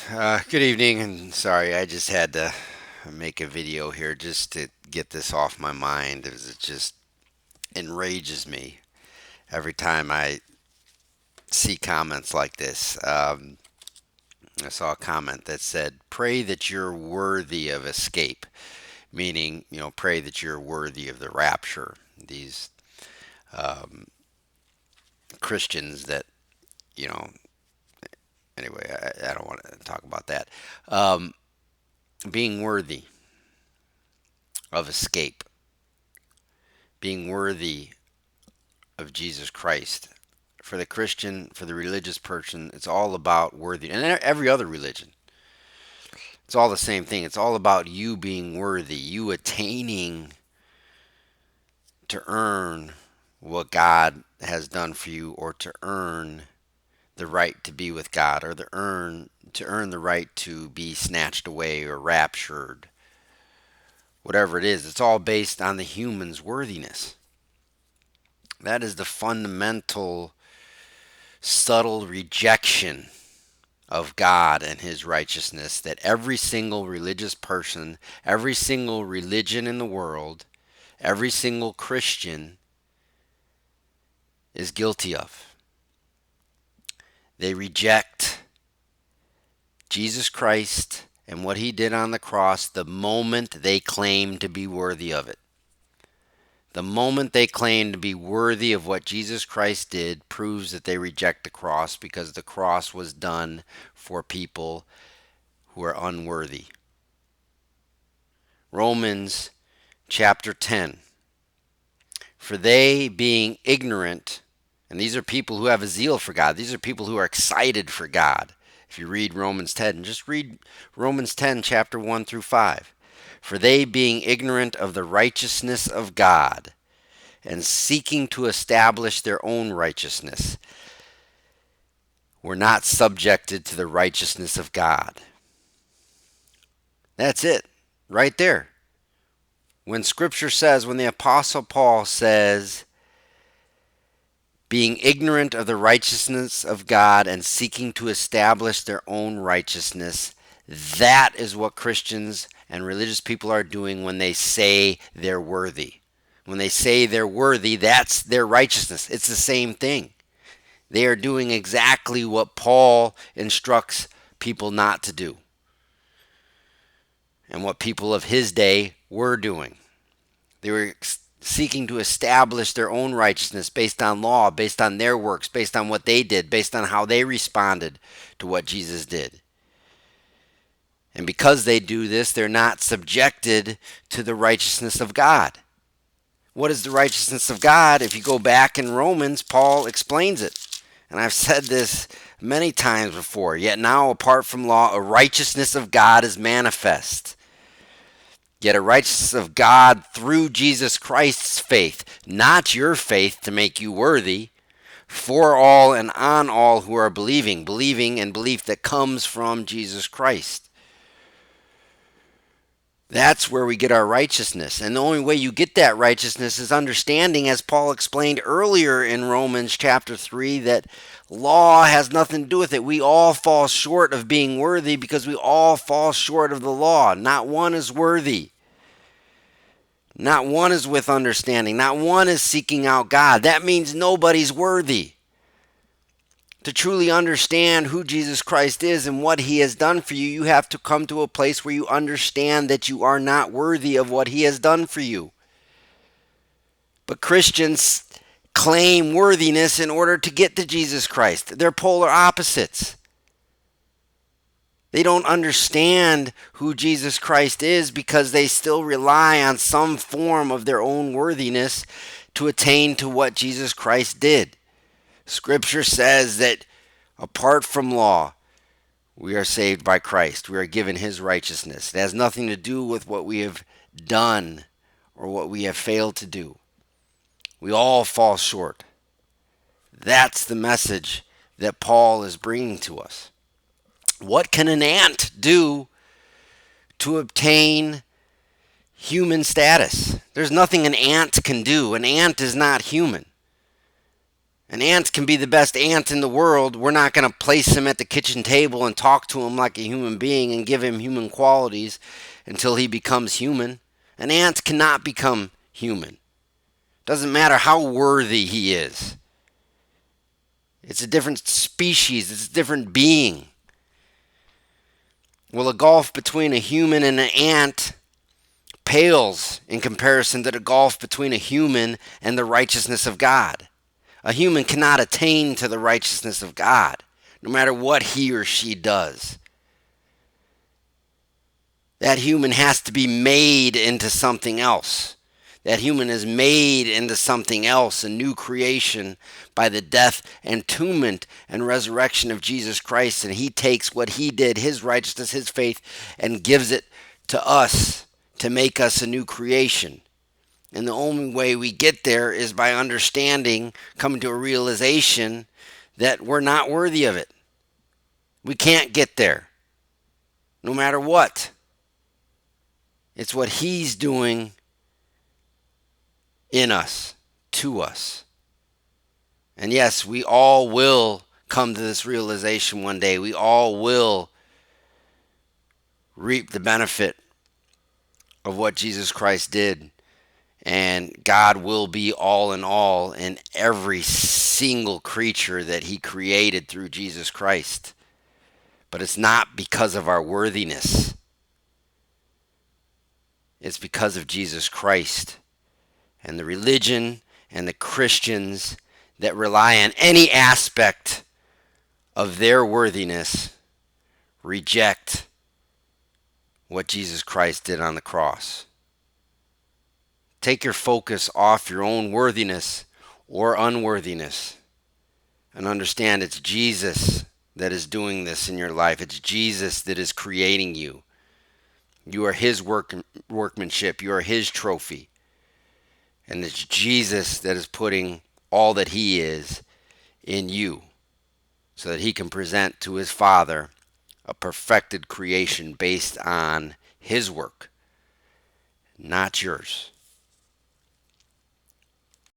Good evening, and sorry, I just had to make a video here just to get this off my mind. It just enrages me every time I see comments like this. I saw a comment that said, "Pray that you're worthy of escape," meaning, pray that you're worthy of the rapture. These um, Christians that, you know, anyway, I don't want to talk about that. Um, Being worthy of escape, being worthy of Jesus Christ. For the Christian, for the religious person, it's all about worthy. And every other religion, it's all the same thing. It's all about you being worthy, you attaining to earn what God has done for you, or to earn the right to be with God, or to earn the right to be snatched away or raptured. Whatever it is, it's all based on the human's worthiness. That is the fundamental, subtle rejection of God and his righteousness that every single religious person, every single religion in the world, every single Christian is guilty of. They reject Jesus Christ and what he did on the cross the moment they claim to be worthy of it. The moment they claim to be worthy of what Jesus Christ did proves that they reject the cross, because the cross was done for people who are unworthy. Romans chapter 10. For they, being ignorant, and these are people who have a zeal for God, these are people who are excited for God. If you read Romans 10, just read Romans 10, chapter 1 through 5. For they, being ignorant of the righteousness of God, and seeking to establish their own righteousness, were not subjected to the righteousness of God. That's it, right there. When Scripture says, when the Apostle Paul says, being ignorant of the righteousness of God and seeking to establish their own righteousness, that is what Christians and religious people are doing when they say they're worthy. When they say they're worthy, that's their righteousness. It's the same thing. They are doing exactly what Paul instructs people not to do, and what people of his day were doing. They were seeking to establish their own righteousness based on law, based on their works, based on what they did, based on how they responded to what Jesus did. And because they do this, they're not subjected to the righteousness of God. What is the righteousness of God? If you go back in Romans, Paul explains it. And I've said this many times before. Yet now, apart from law, a righteousness of God is manifest. Yet a righteousness of God through Jesus Christ's faith, not your faith to make you worthy, for all and on all who are believing and belief that comes from Jesus Christ. That's where we get our righteousness. And the only way you get that righteousness is understanding, as Paul explained earlier in Romans chapter 3, that law has nothing to do with it. We all fall short of being worthy because we all fall short of the law. Not one is worthy. Not one is with understanding. Not one is seeking out God. That means nobody's worthy. To truly understand who Jesus Christ is and what he has done for you, you have to come to a place where you understand that you are not worthy of what he has done for you. But Christians claim worthiness in order to get to Jesus Christ. They're polar opposites. They don't understand who Jesus Christ is because they still rely on some form of their own worthiness to attain to what Jesus Christ did. Scripture says that apart from law, we are saved by Christ. We are given his righteousness. It has nothing to do with what we have done or what we have failed to do. We all fall short. That's the message that Paul is bringing to us. What can an ant do to obtain human status? There's nothing an ant can do. An ant is not human. An ant can be the best ant in the world. We're not going to place him at the kitchen table and talk to him like a human being and give him human qualities until he becomes human. An ant cannot become human. Doesn't matter how worthy he is. It's a different species. It's a different being. Well, a gulf between a human and an ant pales in comparison to the gulf between a human and the righteousness of God. A human cannot attain to the righteousness of God, no matter what he or she does. That human has to be made into something else. That human is made into something else, a new creation, by the death, entombment, and resurrection of Jesus Christ. And he takes what he did, his righteousness, his faith, and gives it to us to make us a new creation. And the only way we get there is by understanding, coming to a realization that we're not worthy of it. We can't get there, no matter what. It's what he's doing in us, to us. And yes, we all will come to this realization one day. We all will reap the benefit of what Jesus Christ did. And God will be all in every single creature that he created through Jesus Christ. But it's not because of our worthiness. It's because of Jesus Christ. And the religion and the Christians that rely on any aspect of their worthiness reject what Jesus Christ did on the cross. Take your focus off your own worthiness or unworthiness and understand it's Jesus that is doing this in your life. It's Jesus that is creating you. You are his workmanship. You are his trophy. And it's Jesus that is putting all that he is in you so that he can present to his Father a perfected creation based on his work, not yours.